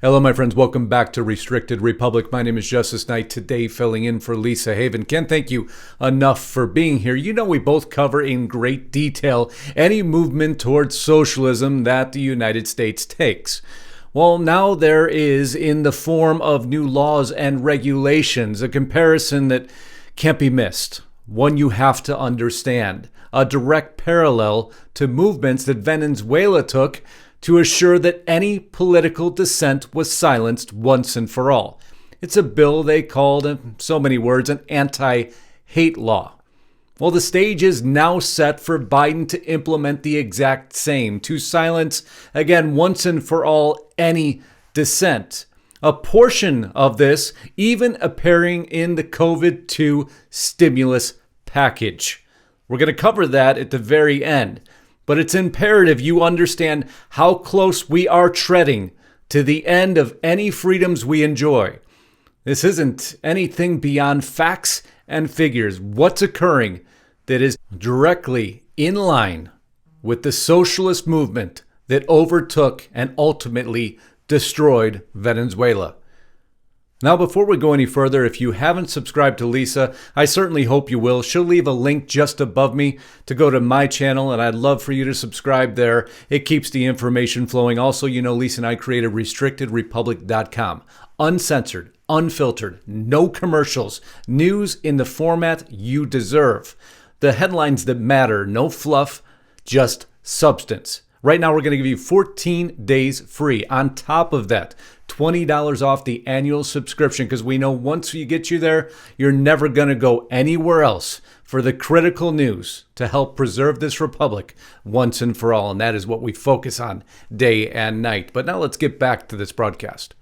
Hello, my friends. Welcome back to Restricted Republic. My name is Justice Knight, today filling in for Lisa Haven. Can't thank you enough for being here. You know we both cover in great detail any movement towards socialism that the United States takes. Well, now there is, in the form of new laws and regulations, a comparison that can't be missed. One you have to understand. A direct parallel to movements that Venezuela took to assure that any political dissent was silenced once and for all. It's a bill they called, in so many words, an anti-hate law. Well, the stage is now set for Biden to implement the exact same, to silence, again, once and for all, any dissent. A portion of this even appearing in the COVID-2 stimulus package. We're going to cover that at the very end. But it's imperative you understand how close we are treading to the end of any freedoms we enjoy. This isn't anything beyond facts and figures. What's occurring that is directly in line with the socialist movement that overtook and ultimately destroyed Venezuela. Now, before we go any further, if you haven't subscribed to Lisa, I certainly hope you will. She'll leave a link just above me to go to my channel, and I'd love for you to subscribe there. It keeps the information flowing. Also, you know, Lisa and I created RestrictedRepublic.com. Uncensored, unfiltered, no commercials, news in the format you deserve. The headlines that matter, no fluff, just substance. Right now, we're going to give you 14 days free. On top of that, $20 off the annual subscription, because we know once we get you there, you're never going to go anywhere else for the critical news to help preserve this republic once and for all. And that is what we focus on day and night. But now let's get back to this broadcast.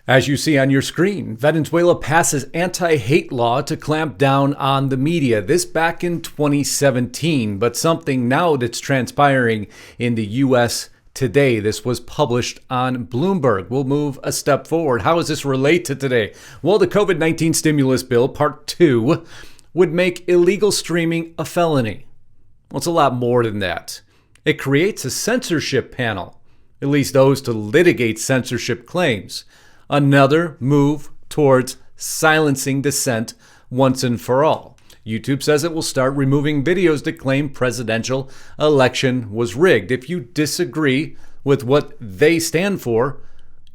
As you see on your screen, Venezuela passes anti-hate law to clamp down on the media. This back in 2017, but something now that's transpiring in the U.S. today. This was published on Bloomberg. We'll move a step forward. How does this relate to today? Well, the COVID-19 stimulus bill, part 2, would make illegal streaming a felony. Well, it's a lot more than that. It creates a censorship panel, at least those to litigate censorship claims. Another move towards silencing dissent once and for all. YouTube says it will start removing videos that claim presidential election was rigged. If you disagree with what they stand for,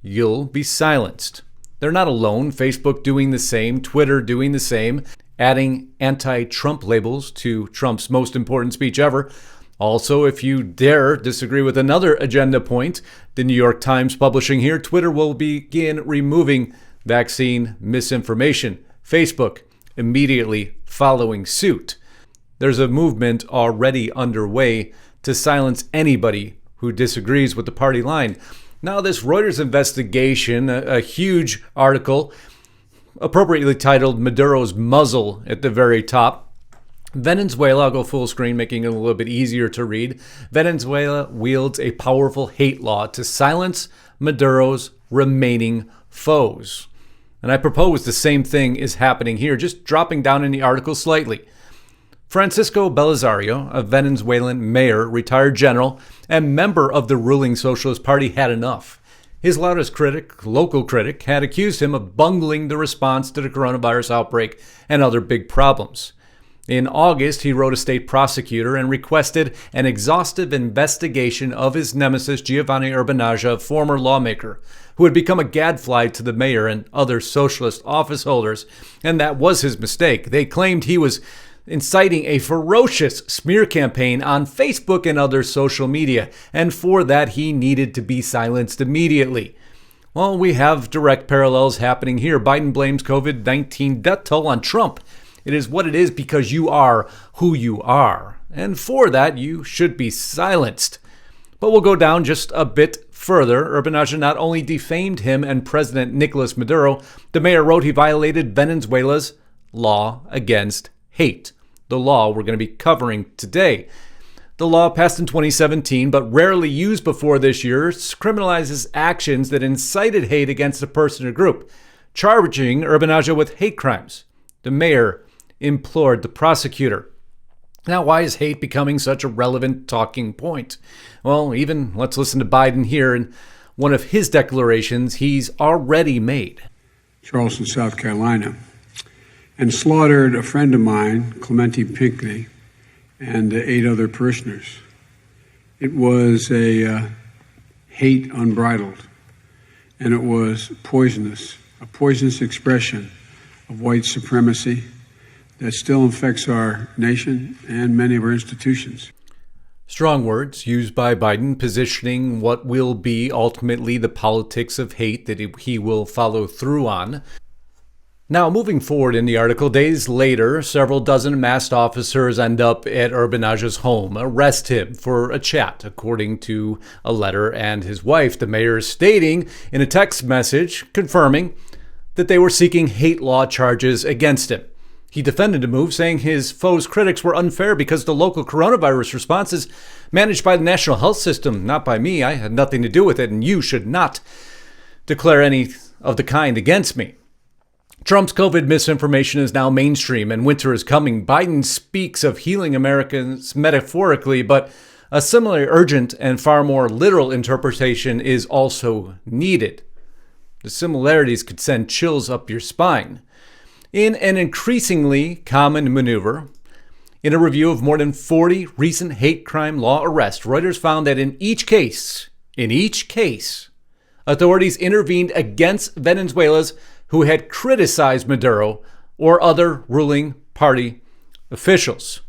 you'll be silenced. They're not alone. Facebook doing the same, Twitter doing the same, adding anti-Trump labels to Trump's most important speech ever. Also, if you dare disagree with another agenda point, the New York Times publishing here, Twitter will begin removing vaccine misinformation. Facebook immediately following suit. There's a movement already underway to silence anybody who disagrees with the party line. Now, this Reuters investigation, a huge article, appropriately titled Maduro's Muzzle at the very top. Venezuela, I'll go full screen, making it a little bit easier to read. Venezuela wields a powerful hate law to silence Maduro's remaining foes. And I propose the same thing is happening here, just dropping down in the article slightly. Francisco Belisario, a Venezuelan mayor, retired general, and member of the ruling Socialist Party, had enough. His loudest critic, local critic, had accused him of bungling the response to the coronavirus outbreak and other big problems. In August, he wrote a state prosecutor and requested an exhaustive investigation of his nemesis, Giovanni Urbanaja, a former lawmaker, who had become a gadfly to the mayor and other socialist office holders, and that was his mistake. They claimed he was inciting a ferocious smear campaign on Facebook and other social media, and for that he needed to be silenced immediately. Well, we have direct parallels happening here. Biden blames COVID-19 death toll on Trump. It is what it is because you are who you are. And for that, you should be silenced. But we'll go down just a bit further. Urbanaja not only defamed him and President Nicolas Maduro, the mayor wrote he violated Venezuela's law against hate, the law we're going to be covering today. The law passed in 2017, but rarely used before this year, criminalizes actions that incited hate against a person or group, charging Urbanaja with hate crimes. The mayor implored the prosecutor. Now, why is hate becoming such a relevant talking point? Well, even let's listen to Biden here. And one of his declarations he's already made. Charleston, South Carolina, and slaughtered a friend of mine, Clementi Pinckney, and 8 other parishioners. It was a hate unbridled, and it was poisonous, a poisonous expression of white supremacy that still infects our nation and many of our institutions. Strong words used by Biden, positioning what will be ultimately the politics of hate that he will follow through on. Now, moving forward in the article, days later, several dozen masked officers end up at Urbanage's home, arrest him for a chat, according to a letter and his wife, the mayor, stating in a text message confirming that they were seeking hate law charges against him. He defended the move, saying his foes' critics were unfair because the local coronavirus response is managed by the national health system, not by me. I had nothing to do with it, and you should not declare any of the kind against me. Trump's COVID misinformation is now mainstream, and winter is coming. Biden speaks of healing Americans metaphorically, but a similarly urgent and far more literal interpretation is also needed. The similarities could send chills up your spine. In an increasingly common maneuver, in a review of more than 40 recent hate crime law arrests, Reuters found that in each case, authorities intervened against Venezuela's who had criticized Maduro or other ruling party officials.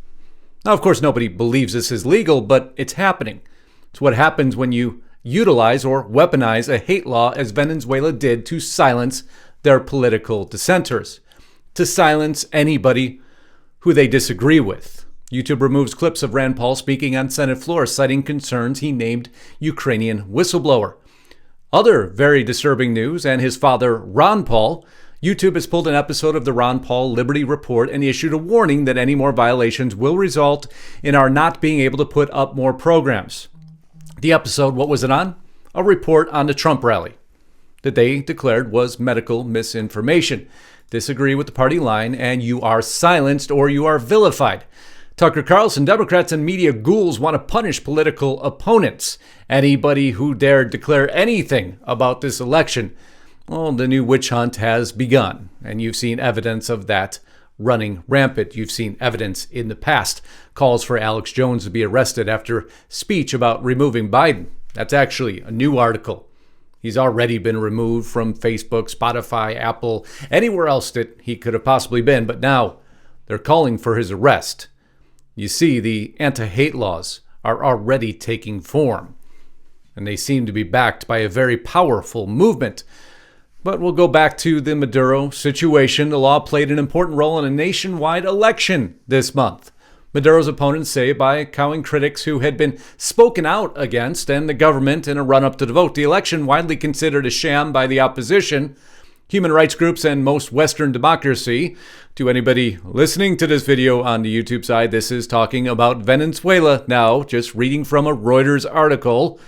Now, of course, nobody believes this is legal, but it's happening. It's what happens when you utilize or weaponize a hate law, as Venezuela did to silence their political dissenters, to silence anybody who they disagree with. YouTube removes clips of Rand Paul speaking on Senate floor, citing concerns he named Ukrainian whistleblower. Other very disturbing news, and his father, Ron Paul. YouTube has pulled an episode of the Ron Paul Liberty Report and issued a warning that any more violations will result in our not being able to put up more programs. The episode, what was it on? A report on the Trump rally that they declared was medical misinformation. Disagree with the party line, and you are silenced or you are vilified. Tucker Carlson, Democrats and media ghouls want to punish political opponents. Anybody who dared declare anything about this election, well, the new witch hunt has begun. And you've seen evidence of that running rampant. You've seen evidence in the past. Calls for Alex Jones to be arrested after speech about removing Biden. That's actually a new article. He's already been removed from Facebook, Spotify, Apple, anywhere else that he could have possibly been. But now they're calling for his arrest. You see, the anti-hate laws are already taking form, and they seem to be backed by a very powerful movement. But we'll go back to the Maduro situation. The law played an important role in a nationwide election this month. Maduro's opponents say by cowing critics who had been spoken out against and the government in a run-up to the vote. The election, widely considered a sham by the opposition, human rights groups, and most Western democracy. To anybody listening to this video on the YouTube side, this is talking about Venezuela now, just reading from a Reuters article.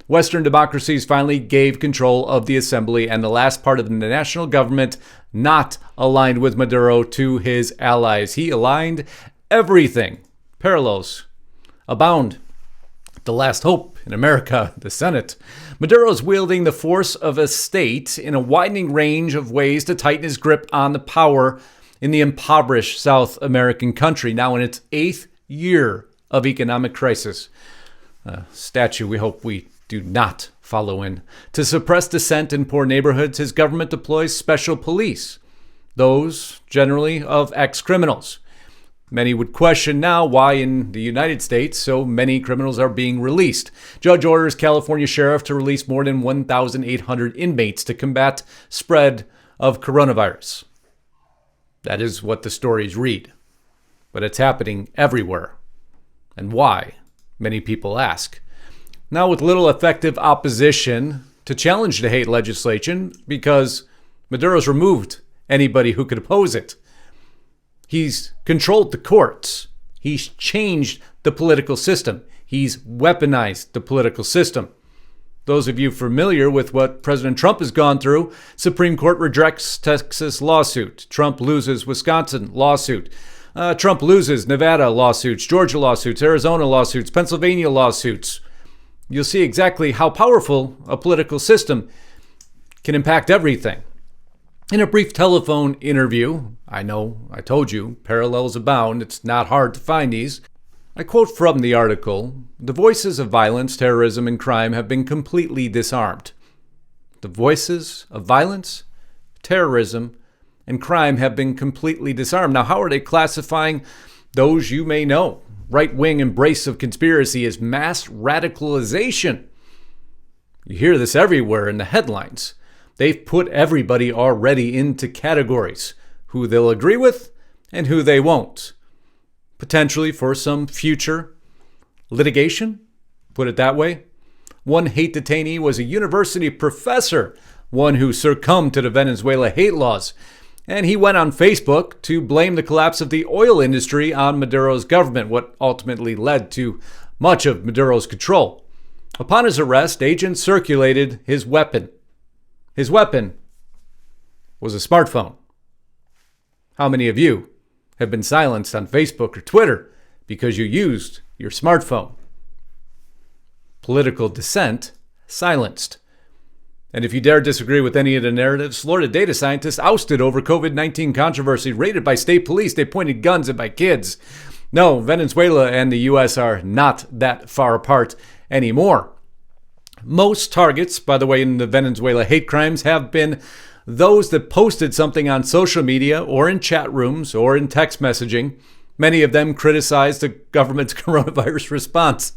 Western democracies finally gave control of the assembly and the last part of the national government not aligned with Maduro to his allies. He aligned everything. Parallels abound. The last hope in America, the Senate. Maduro's wielding the force of a state in a widening range of ways to tighten his grip on the power in the impoverished South American country, now in its 8th year of economic crisis. A statue we hope we do not follow in. To suppress dissent in poor neighborhoods, his government deploys special police, those generally of ex-criminals. Many would question now why in the United States so many criminals are being released. Judge orders California sheriff to release more than 1,800 inmates to combat spread of coronavirus. That is what the stories read. But it's happening everywhere. And why? Many people ask. Now with little effective opposition to challenge the hate legislation because Maduro's removed anybody who could oppose it. He's controlled the courts. He's changed the political system. He's weaponized the political system. Those of you familiar with what President Trump has gone through, Supreme Court rejects Texas lawsuit. Trump loses Wisconsin lawsuit. Trump loses Nevada lawsuits, Georgia lawsuits, Arizona lawsuits, Pennsylvania lawsuits. you'll see exactly how powerful a political system can impact everything. In a brief telephone interview, I know I told you, parallels abound, it's not hard to find these. I quote from the article, "The voices of violence, terrorism, and crime have been completely disarmed." The voices of violence, terrorism, and crime have been completely disarmed. Now, how are they classifying those you may know? Right-wing embrace of conspiracy is mass radicalization. You hear this everywhere in the headlines. They've put everybody already into categories, who they'll agree with and who they won't. Potentially for some future litigation, put it that way. One hate detainee was a university professor, one who succumbed to the Venezuela hate laws. And he went on Facebook to blame the collapse of the oil industry on Maduro's government, what ultimately led to much of Maduro's control. Upon his arrest, agents circulated his weapon. His weapon was a smartphone. How many of you have been silenced on Facebook or Twitter because you used your smartphone? Political dissent silenced. And if you dare disagree with any of the narratives, Florida data scientists ousted over COVID-19 controversy, raided by state police. They pointed guns at my kids. No, Venezuela and the U.S. are not that far apart anymore. Most targets, by the way, in the Venezuela hate crimes have been those that posted something on social media or in chat rooms or in text messaging. Many of them criticized the government's coronavirus response.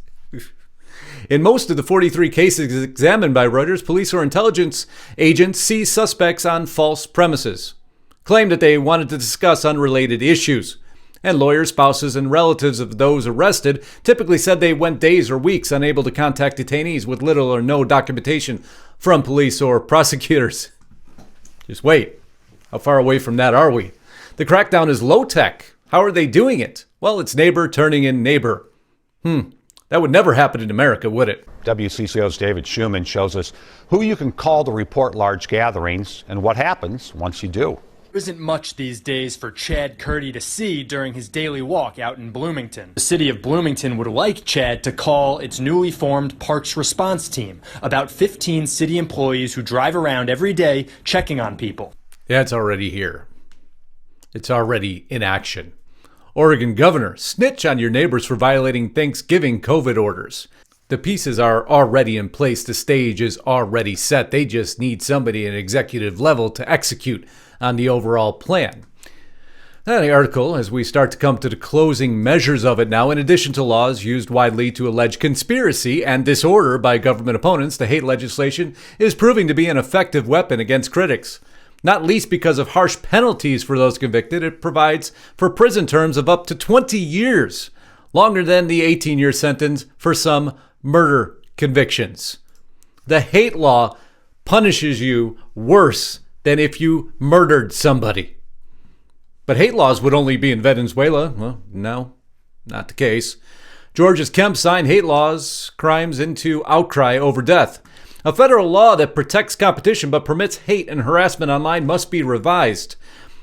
In most of the 43 cases examined by Reuters, police or intelligence agents seized suspects on false premises, claimed that they wanted to discuss unrelated issues, and lawyers, spouses, and relatives of those arrested typically said they went days or weeks unable to contact detainees with little or no documentation from police or prosecutors. Just wait. How far away from that are we? The crackdown is low-tech. How are they doing it? Well, it's neighbor turning in neighbor. That would never happen in America, would it? WCCO's David Schumann shows us who you can call to report large gatherings and what happens once you do. There isn't much these days for Chad Curdy to see during his daily walk out in Bloomington. The city of Bloomington would like Chad to call its newly formed Parks Response Team, about 15 city employees who drive around every day checking on people. Yeah, it's already here. It's already in action. Oregon governor, snitch on your neighbors for violating Thanksgiving COVID orders. The pieces are already in place. The stage is already set. They just need somebody at executive level to execute on the overall plan. Now, the article, as we start to come to the closing measures of it now, in addition to laws used widely to allege conspiracy and disorder by government opponents, the hate legislation is proving to be an effective weapon against critics. Not least because of harsh penalties for those convicted, it provides for prison terms of up to 20 years, longer than the 18-year sentence for some murder convictions. The hate law punishes you worse than if you murdered somebody. But hate laws would only be in Venezuela. Well, no, not the case. Georgia's Kemp signed hate laws crimes into outcry over death. A federal law that protects competition but permits hate and harassment online must be revised.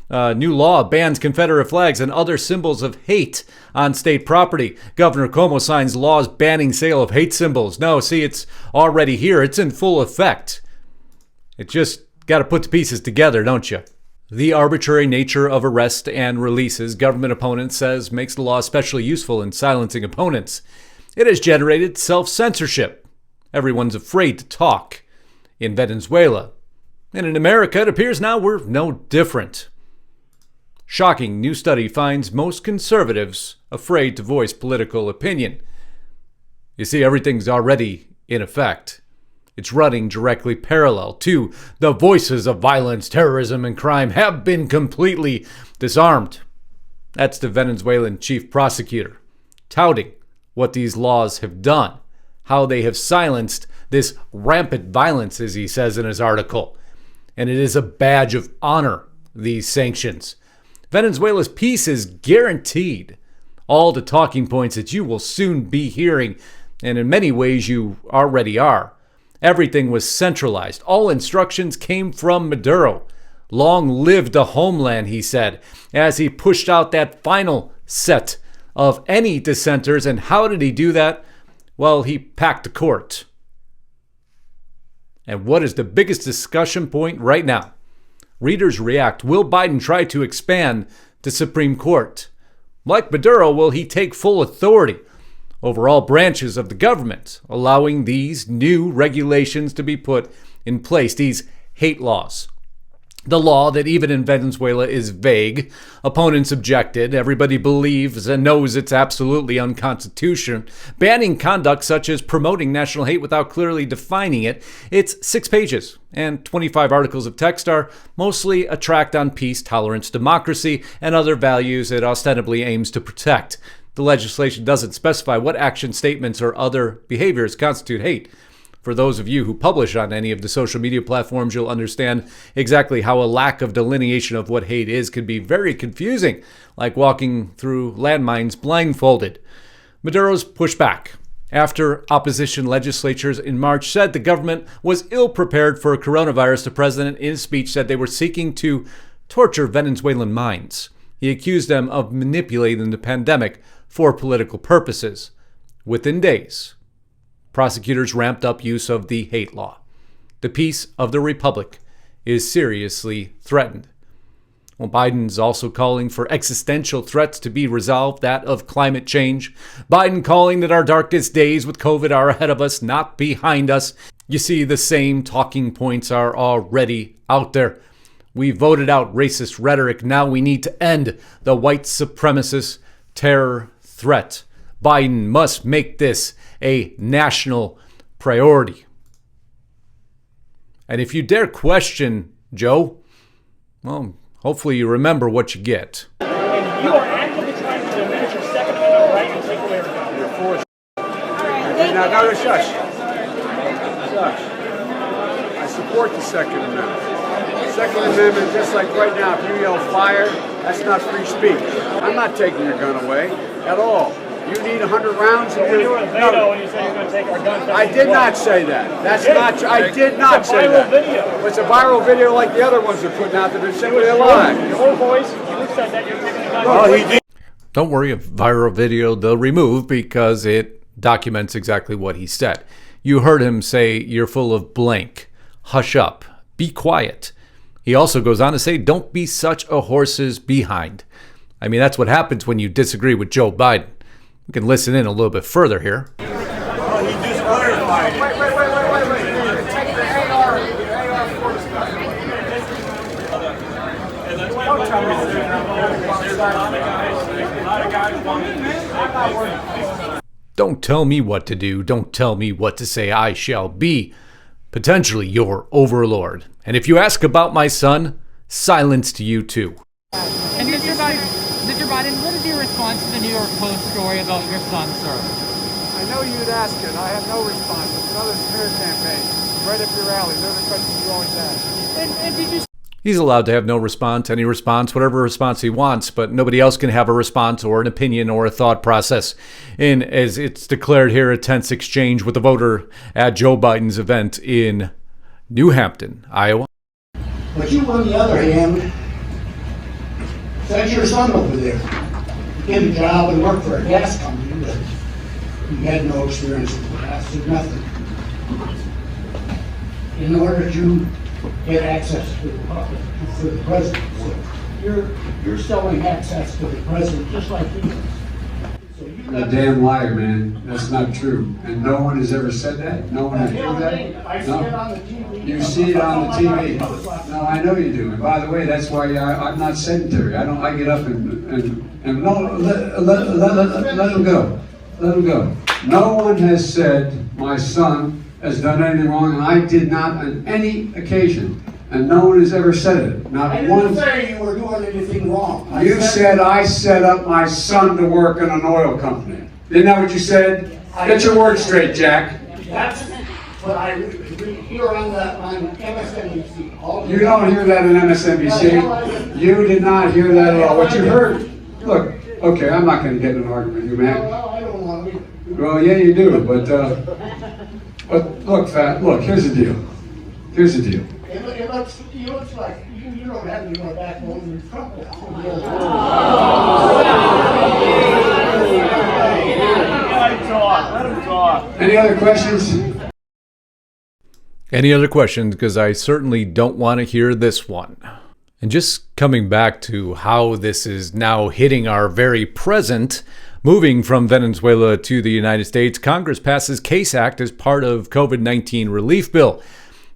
New law bans Confederate flags and other symbols of hate on state property. Governor Cuomo signs laws banning sale of hate symbols. No, see, it's already here. It's in full effect. It just got to put the pieces together, don't you? The arbitrary nature of arrest and releases, government opponents says, makes the law especially useful in silencing opponents. It has generated self-censorship. Everyone's afraid to talk in Venezuela. And in America, it appears now we're no different. Shocking new study finds most conservatives afraid to voice political opinion. You see, everything's already in effect. It's running directly parallel to the voices of violence, terrorism, and crime have been completely disarmed. That's the Venezuelan chief prosecutor, touting what these laws have done, how they have silenced this rampant violence, as he says in his article. And it is a badge of honor, these sanctions. Venezuela's peace is guaranteed. All the talking points that you will soon be hearing, and in many ways you already are. Everything was centralized. All instructions came from Maduro. Long live the homeland, he said, as he pushed out that final set of any dissenters. And how did he do that? Well, he packed the court. And what is the biggest discussion point right now? Readers react. Will Biden try to expand the Supreme Court? Like Maduro, will he take full authority over all branches of the government, allowing these new regulations to be put in place, these hate laws? The law that even in Venezuela is vague. Opponents objected. Everybody believes and knows it's absolutely unconstitutional. Banning conduct such as promoting national hate without clearly defining it. It's 6 pages, and 25 articles of text are mostly a tract on peace, tolerance, democracy, and other values it ostensibly aims to protect. The legislation doesn't specify what action, statements, or other behaviors constitute hate. For those of you who publish on any of the social media platforms, you'll understand exactly how a lack of delineation of what hate is can be very confusing, like walking through landmines blindfolded. Maduro's pushed back after opposition legislatures in March said the government was ill-prepared for coronavirus. The president, in his speech, said they were seeking to torture Venezuelan minds. He accused them of manipulating the pandemic for political purposes. Within days, prosecutors ramped up use of the hate law. The peace of the republic is seriously threatened. Well, Biden's also calling for existential threats to be resolved, that of climate change. Biden calling that our darkest days with COVID are ahead of us, not behind us. You see, the same talking points are already out there. We voted out racist rhetoric. Now we need to end the white supremacist terror threat. Biden must make this a national priority. And if you dare question Joe, well, hopefully you remember what you get. And you are actively trying to diminish your Second Amendment right and take away our gun. You're forced. Now, shush. Shush. I support the Second Amendment. The Second Amendment, just like right now, if you yell fire, that's not free speech. I'm not taking your gun away at all. You need 100 rounds. So when you were in Veto and you said you're going to take our guns, I did not say that. That's not true. I did not say that. It's a viral video. It's a viral video like the other ones they're putting out that are simply a lie. Your voice, you said that you're taking the guns. Well, he did. Don't worry, a viral video they'll remove because it documents exactly what he said. You heard him say, "You're full of blank. Hush up. Be quiet." He also goes on to say, "Don't be such a horse's behind." I mean, that's what happens when you disagree with Joe Biden. We can listen in a little bit further here. Well, he just clarified it. Wait. Take the AR. Don't tell me. Don't tell me what to do. Don't tell me what to say. I shall be potentially your overlord. And if you ask about my son, silence to you too. And Mr. Biden, what is your response to the New York Post story about your son, sir? I know you'd ask it. I have no response. It's another smear campaign. It's right up your alley. They're the questions you always ask. And did you... He's allowed to have no response, any response, whatever response he wants, but nobody else can have a response or an opinion or a thought process. And as it's declared here, a tense exchange with a voter at Joe Biden's event in New Hampton, Iowa. But you, on the other hand, sent your son over there to get a job and work for a gas company that you had no experience in the past or nothing, in order to get access to the public, for the president. So you're selling access to the president just like he is. So You're a damn liar, man. That's not true. And no one has ever said that. No one has heard that. I see it on the TV. You see it on the TV. No, I know you do. And by the way, that's why I'm not sedentary. I get up and no, let him go. Let him go. No one has said my son has done anything wrong, and I did not on any occasion. And no one has ever said it. Not I one. didn't say you were doing anything wrong. You said I set up my son to work in an oil company. Isn't that what you said? Get your words straight, Jack. That's what I hear on MSNBC. You don't hear that on MSNBC. You did not hear that at all. What you heard, look, okay, I'm not going to get in an argument with you, man. Well, I don't want to. Well, yeah, you do, but look, Fat, look, here's the deal. Here's the deal. It looks like you don't have any more backbone than Trump does. Any other questions? Any other questions? Because I certainly don't want to hear this one. And just coming back to how this is now hitting our very present, moving from Venezuela to the United States, Congress passes CASE Act as part of COVID-19 relief bill.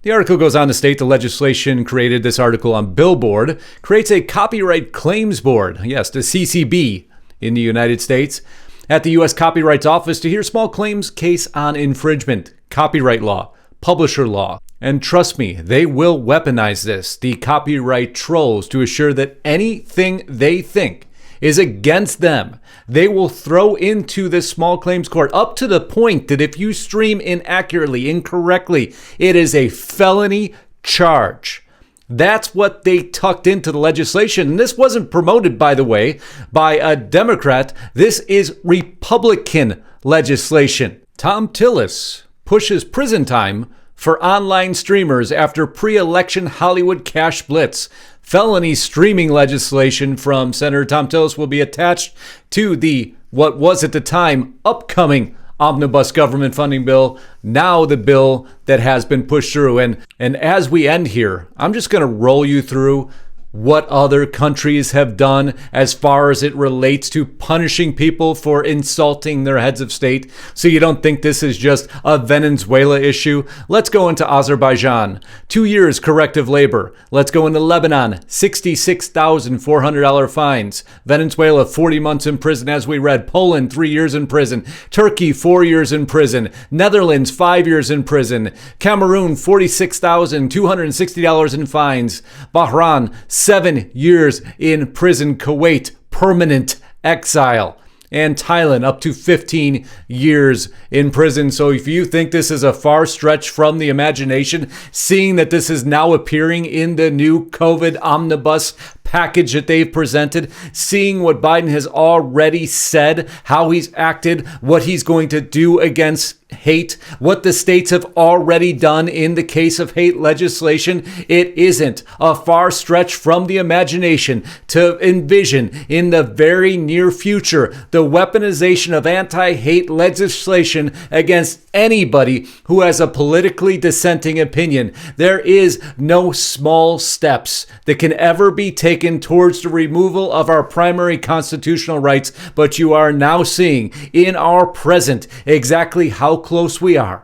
The article goes on to state the legislation created, this article on Billboard, creates a copyright claims board, yes, the CCB in the United States, at the U.S. Copyright Office to hear small claims case on infringement, copyright law, publisher law. And trust me, they will weaponize this, the copyright trolls, to assure that anything they think is against them, they will throw into this small claims court, up to the point that if you stream inaccurately, incorrectly, it is a felony charge. That's what they tucked into the legislation. And this wasn't promoted, by the way, by a Democrat. This is Republican legislation. Tom Tillis pushes prison time for online streamers after pre-election Hollywood cash blitz. Felony streaming legislation from Senator Tom Tillis will be attached to the, what was at the time, upcoming omnibus government funding bill, now the bill that has been pushed through. And as we end here, I'm just going to roll you through what other countries have done as far as it relates to punishing people for insulting their heads of state, so you don't think this is just a Venezuela issue. Let's go into Azerbaijan. 2 years corrective labor. Let's go into Lebanon. $66,400 fines. Venezuela, 40 months in prison, as we read. Poland, 3 years in prison. Turkey, 4 years in prison. Netherlands, 5 years in prison. Cameroon, $46,260 in fines. Bahrain, 7 years in prison. Kuwait, permanent exile. And Thailand, up to 15 years in prison. So if you think this is a far stretch from the imagination, seeing that this is now appearing in the new COVID omnibus package that they've presented, seeing what Biden has already said, how he's acted, what he's going to do against hate, what the states have already done in the case of hate legislation, it isn't a far stretch from the imagination to envision in the very near future the weaponization of anti-hate legislation against anybody who has a politically dissenting opinion. There is no small steps that can ever be taken towards the removal of our primary constitutional rights, but you are now seeing in our present exactly how close we are.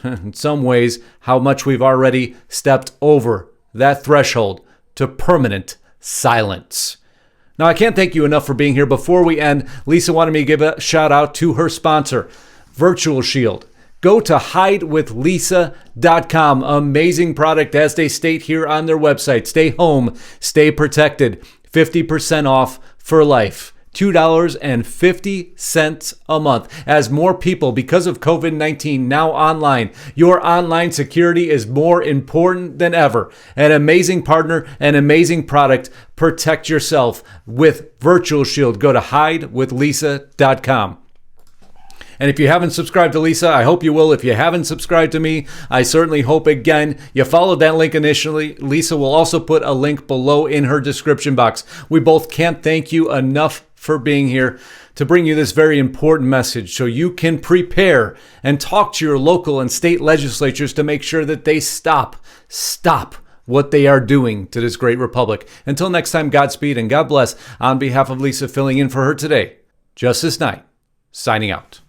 In some ways, how much we've already stepped over that threshold to permanent silence. Now, I can't thank you enough for being here. Before we end, Lisa wanted me to give a shout out to her sponsor, Virtual Shield. Go to hidewithlisa.com. Amazing product, as they state here on their website. Stay home, stay protected. 50% off for life. $2.50 a month. As more people, because of COVID-19, now online, your online security is more important than ever. An amazing partner, an amazing product. Protect yourself with Virtual Shield. Go to hidewithlisa.com. And if you haven't subscribed to Lisa, I hope you will. If you haven't subscribed to me, I certainly hope, again, you followed that link initially. Lisa will also put a link below in her description box. We both can't thank you enough for being here to bring you this very important message so you can prepare and talk to your local and state legislatures to make sure that they stop what they are doing to this great republic. Until next time, Godspeed and God bless. On behalf of Lisa filling in for her today, Justice Knight, signing out.